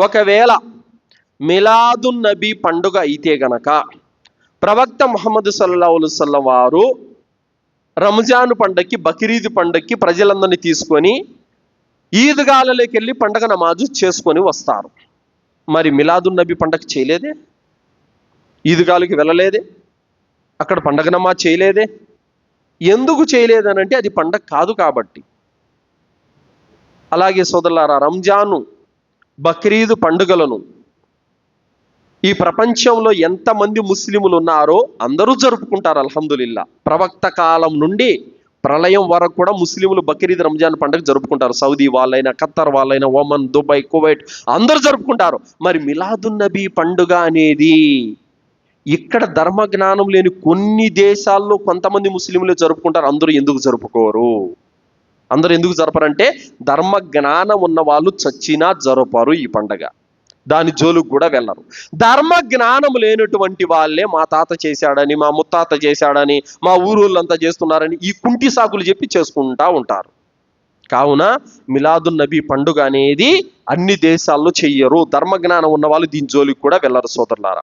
ఒకవేళ మిలాదున్ నబీ పండుగ అయితే గనక ప్రవక్త ముహమ్మద్ సల్లల్లాహు అలైహి వసల్లం వారు రంజాన్ పండగకి, బక్రీద్ పండగకి ప్రజలందరినీ తీసుకొని ఈద్గాలలోకి వెళ్ళి పండగ నమాజు చేసుకొని వస్తారు. మరి మిలాదున్ నబీ పండగ చేయలేదే, ఈద్గాలకి వెళ్ళలేదే, అక్కడ పండగ నమాజ్ చేయలేదే. ఎందుకు చేయలేదనంటే అది పండగ కాదు కాబట్టి. అలాగే సోదరులారా, రంజాను, బక్రీద్ పండుగలను ఈ ప్రపంచంలో ఎంతమంది ముస్లిములు ఉన్నారో అందరూ జరుపుకుంటారు అల్హమ్దులిల్లా. ప్రవక్త కాలం నుండి ప్రళయం వరకు కూడా ముస్లిములు బక్రీద్, రంజాన్ పండుగ జరుపుకుంటారు. సౌదీ వాళ్ళైనా, ఖత్తర్ వాళ్ళైనా, ఒమన్, దుబాయ్, కువైట్ అందరూ జరుపుకుంటారు. మరి మిలాదున్ నబీ పండుగ అనేది ఇక్కడ ధర్మ జ్ఞానం లేని కొన్ని దేశాల్లో కొంతమంది ముస్లింలు జరుపుకుంటారు. అందరూ ఎందుకు జరుపుకోరు? అందరూ ఎందుకు జరపరంటే ధర్మ జ్ఞానం ఉన్న వాళ్ళు చచ్చినా జరపరు ఈ పండగ, దాని జోలుకు కూడా వెళ్ళరు. ధర్మ జ్ఞానం లేనటువంటి వాళ్ళే మా తాత చేశాడని, మా ముత్తాత చేశాడని, మా ఊరోళ్ళంతా చేస్తున్నారని ఈ కుంటి సాకులు చెప్పి చేసుకుంటా ఉంటారు. కావున మిలాదున్ నబీ పండుగ అనేది అన్ని దేశాల్లో చెయ్యరు. ధర్మ జ్ఞానం ఉన్న వాళ్ళు దీని జోలికి కూడా వెళ్ళరు సోదరులారా.